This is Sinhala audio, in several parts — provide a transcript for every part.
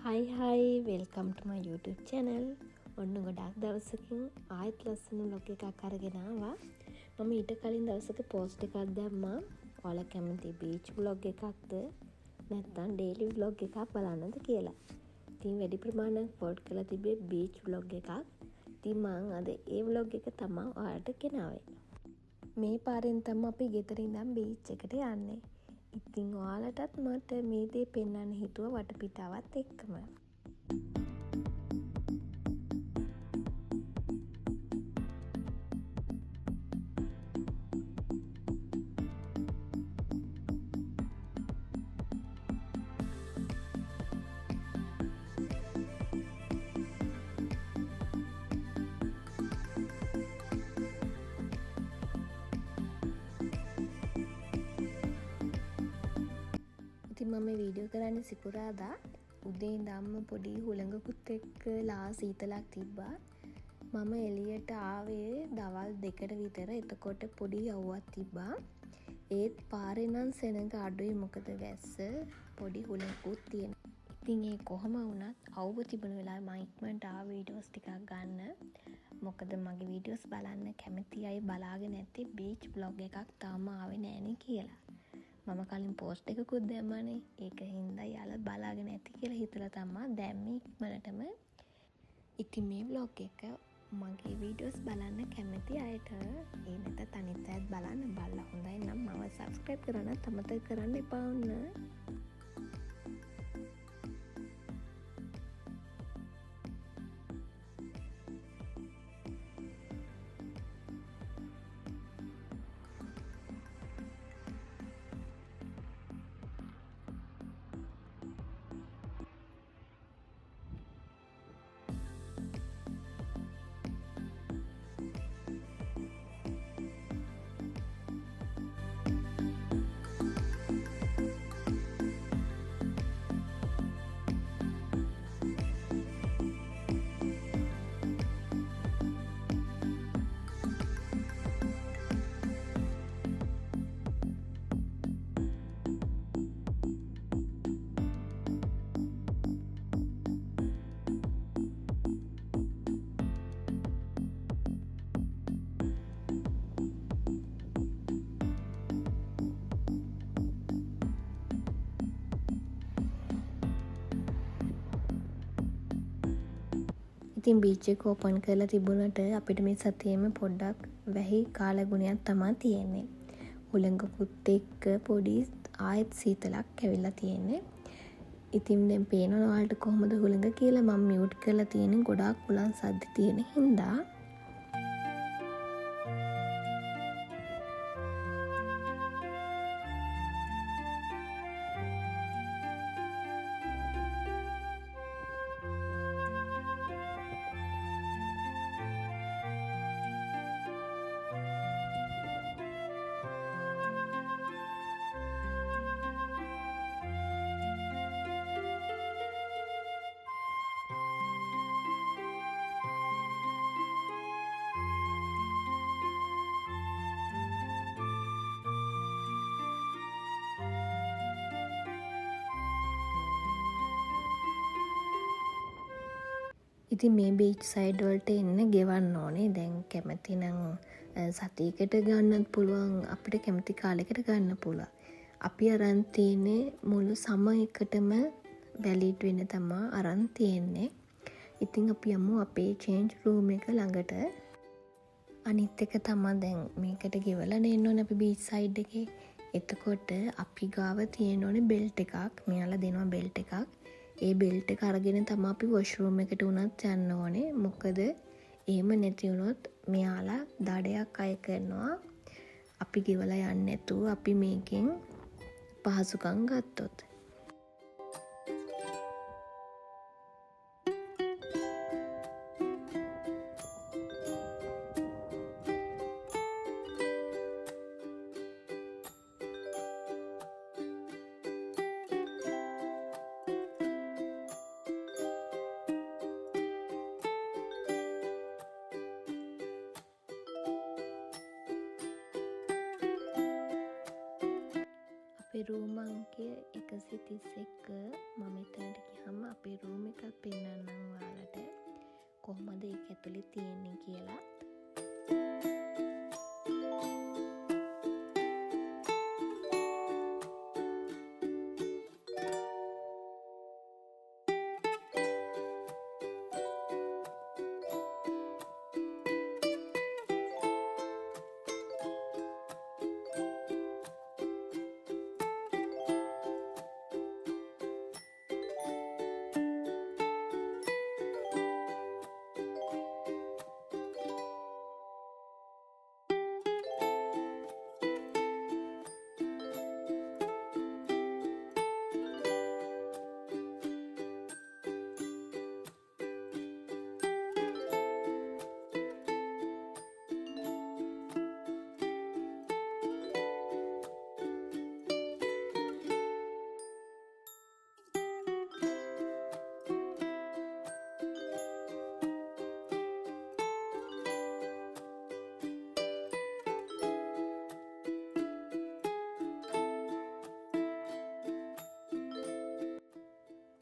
හයි වෙල්කම් ටු මයි YouTube channel. ඔන්න ගොඩක් දවසකින් ආයෙත් ලස්සන vlog එකක් අරගෙන ආවා. මම ඊට කලින් දවසක post එකක් දැම්මා. ඔයාලා කැමති beach vlog එකක්ද නැත්නම් daily vlog එකක් බලන්නද කියලා. ඉතින් වැඩි ප්‍රමාණයක් post කරලා තිබේ beach vlog එකක්. ඉතින් මම අද ඒ vlog එක තමයි ඔයාලට ගෙනාවේ. මේ පාරෙන් තමයි අපි ගෙදර ඉඳන් beach එකට යන්නේ. ඉතින් ඔයාලටත් මට මේ දේ පෙන්වන්න හිතුව වටපිටාවත් එක්කම. ඉතින් මම වීඩියෝ කරන්නේ සිකුරාදා උදේ ඉඳන්ම පොඩි හුළඟකුත් එක්ක ලා සීතලක් තිබ්බා. මම එළියට ආවේ දවල් 2ට විතර. එතකොට පොඩි යව්වක් තිබ්බා. ඒත් පාරේ නම් සෙනඟ අඩුයි මොකද වැස්ස පොඩි හුළඟකුත් තියෙනවා. ඉතින් ඒ කොහම වුණත් අවුව තිබුණ වෙලාවේ මම ඉක්මනට ආ වීඩියෝස් ටිකක් ගන්න. මොකද මගේ වීඩියෝස් බලන්න කැමති අය බලාගෙන නැත්තේ බීච් vlog එකක් තාම ආවේ නෑනේ කියලා. මම කලින් පෝස්ට් එකකුත් දැම්මනේ. ඒක හින්දා යාලා බලාගෙන ඇති කියලා හිතලා තමයි දැම්මේ ඉක්මනටම. ඉතින් මේ vlog එක මගේ වීඩියෝස් බලන්න කැමති අයට ඒ නැත්නම් අනිත් අයත් බලන්න බලලා හොඳයි නම් මම subscribe කරන්න අමතක කරන්න එපා වුණ. ඉතින් බීච් එක ඕපන් කරලා තිබුණට අපිට මේ සතියේම පොඩ්ඩක් වැහි කාලගුණයක් තමයි තියෙන්නේ. හුළඟකුත් එක්ක පොඩි ආයෙත් සීතලක් ඇවිල්ලා තියෙන්නේ. ඉතින් දැන් පේනවා ඔයාලට කොහොමද හුළඟ කියලා. මම මියුට් කරලා තියෙන්නේ ගොඩාක් හුළං සද්ද තියෙන හින්දා. ඉතින් මේ බීච් සයිඩ් වලට එන්න ගෙවන්න ඕනේ. දැන් කැමති නම් සතියකට ගන්නත් පුළුවන්, අපිට කැමති කාලයකට ගන්න පුළුවන්. අපි අරන් තියෙන්නේ මුළු සම එකටම වැලිඩ් වෙන්න තමයි අරන් තියෙන්නේ. ඉතින් අපි යමු අපේ චේන්ජ් රූම් එක ළඟට. අනිත් එක තමයි දැන් මේකට ගෙවලා එන්න ඕනේ අපි බීච් සයිඩ් එකේ. එතකොට අපි ගාව තියෙන ඕනේ බෙල්ට් එකක්. මෙයාලා දෙනවා බෙල්ට් එකක්. ඒ බෙල්ට් එක අරගෙන තමයි අපි වොෂ්රූම් එකට උනත් යන්න ඕනේ. මොකද එහෙම නැති වුණොත් මෙයාලා දඩයක් අය කරනවා. අපි ගෙවලා යන්නේ නැතුව අපි මේකෙන් පහසුකම් ගත්තොත්. අපේ රූම් අංකය 131 මම එතනට ගියාම ගියහම අපේ රූම් එකත් පෙන්වන්නම් ඔයාලට කොහොමද ඒක ඇතුලේ තියෙන්නේ කියලා.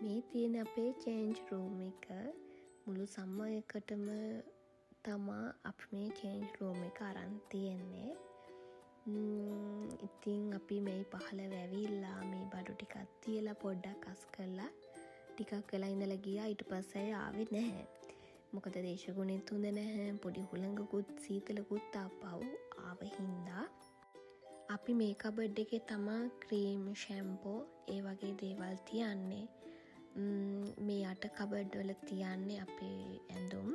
මේ තියෙන අපේ චේන්ජ් රූම් එක මුළු සම්මර් එකටම තමා අපි මේ චේන්ජ් රූම් එක අරන් තියෙන්නේ. ඉතින් අපි මේ පහළ වැවිලා මේ බඩු ටිකක් තියලා පොඩ්ඩක් අස් කරලා ටිකක් වෙලා ඉඳලා ගියා. ඊට පස්සේ ආවේ නැහැ. මොකද දේශගුණෙත් හොඳ නැහැ. පොඩි හුළඟකුත් සීතලකුත් ආව හින්දා අපි මේ කබඩ් එකේ තමා ක්‍රීම් ෂැම්පෝ ඒ වගේ දේවල් තියන්නේ. මේ යට කබඩ් වල තියන්නේ අපේ ඇඳුම්.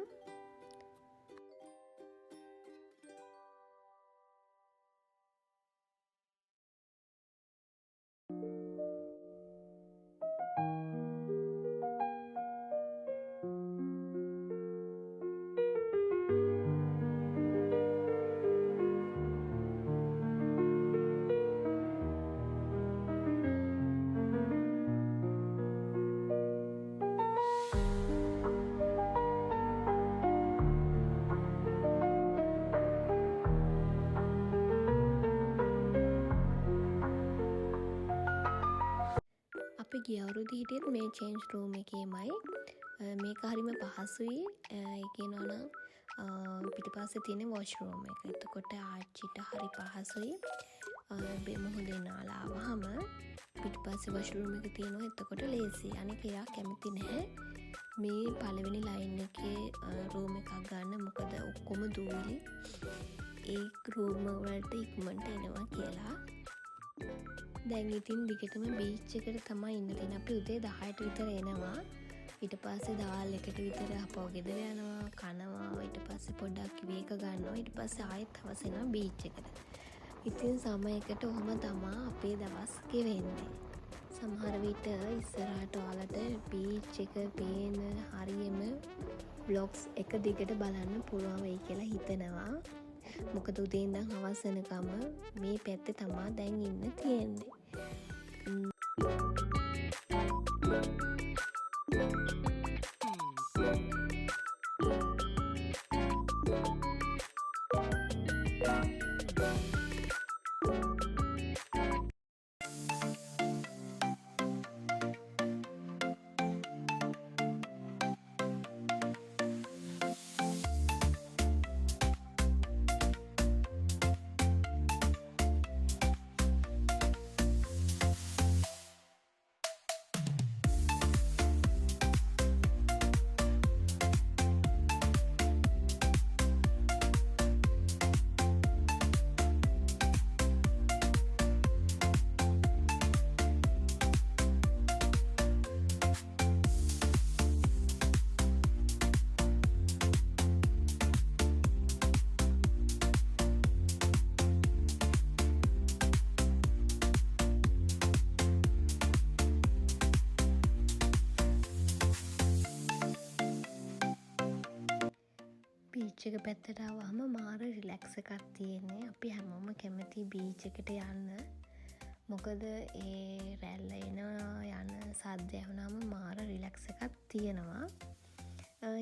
අපි ගිය අවුරුදු හිටියෙත් මේ චේන්ජ් රූම් එකේමයි. මේක හරිම පහසුයි. ඒ කියනවනම් පිටිපස්සේ තියෙන වොෂ් රූම් එක. එතකොට ආච්චිට හරි පහසුයි. බෙම හොඳින් නාලා ආවහම පිටිපස්සේ වොෂ් රූම් එක තියෙනවා. එතකොට ලේසි. අනික එයා කැමති නැහැ මේ පළවෙනි ලයින් එකේ රූම් එකක් ගන්න. මොකද ඔක්කොම දූවිලි ඒ රූම් වලට ඉක්මනට එනවා කියලා. දැන් ඉතින් දිගටම බීච් එකට තමයි ඉන්න තියෙන්නේ. අපි උදේ 10ට විතර එනවා. ඊට පස්සේ දවල් 1ට විතර අපව ගෙදර යනවා, කනවා. ඊට පස්සේ පොඩ්ඩක් වේක ගන්නවා. ඊට පස්සේ ආයෙත් හවස එනවා බීච් එකට. ඉතින් සමයකට ඔහොම තමයි අපේ දවස් ගෙවෙන්නේ. සමහර විට ඉස්සරහට ඔයාලට බීච් එක පේන හරියම vlogs එක දිගට බලන්න පුළුවන් වෙයි කියලා හිතනවා. මොකද උදේ ඉඳන් හවස වෙනකම් මේ පැත්තේ තමයි දැන් ඉන්න තියෙන්නේ. බීච් එක පැත්තට ආවම මාර රිලැක්ස් එකක් තියෙන්නේ. අපි හැමෝම කැමති බීච් එකට යන්න. මොකද ඒ රැල්ල එන යන සද්ද ඇහුනම මාර රිලැක්ස් එකක් තියෙනවා.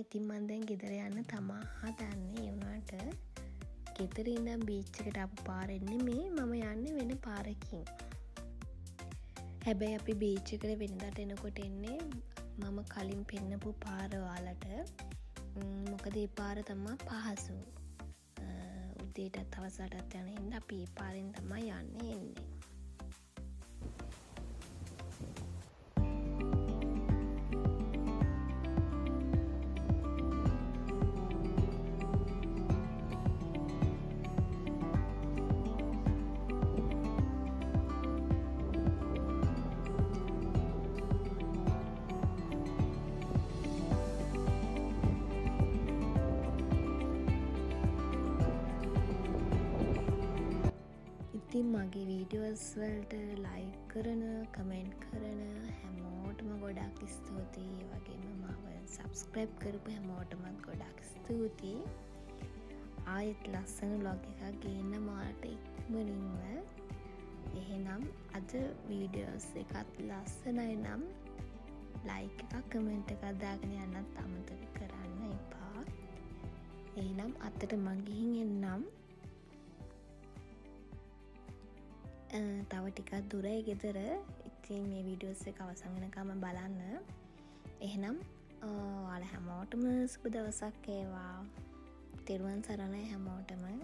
ඉතින් මම දැන් ගෙදර යන්න තමා හදන්නේ. ඒ වුණාට ගෙදර ඉඳන් බීච් එකට ආපු පාරෙන් නෙමෙයි මම යන්නේ වෙන පාරකින්. හැබැයි අපි බීච් එකට වෙනදාට එනකොට එන්නේ මම කලින් පෙන්නපු පාර ඔයාලට. මොකද ඒ පාර තමා පහසු. උදේටත් හවසටත් යන හින්දා අපි ඒ පාරෙන් තමයි එන්නේ. ඉතින් මගේ වීඩියෝස් වලට ලයික් කරන, කමෙන්ට් කරන හැමෝටම ගොඩාක් ස්තුතියි. ඒ වගේම මාව සබ්ස්ක්‍රයිබ් කරපු හැමෝටමත් ගොඩාක් ස්තුතියි. ආයෙත් ලස්සන vlog එකක් ගේන්න මාට ඉක්මනින්ම. එහෙනම් අද වීඩියෝස් එකත් ලස්සනයි නම් ලයික් එකක්, කමෙන්ට් එකක් දාගෙන යන්නත් අමතක කරන්න එපා. එහෙනම් අතට මං ගිහින් එන්නම්. තව ටිකක් දුරයි ගෙදර. ඉතින් මේ වීඩියෝස් එක අවසන් වෙනකම් බලන්න. එහෙනම් ඔයාලා හැමෝටම සුබ දවසක් වේවා. තෙරුවන් සරණයි හැමෝටම.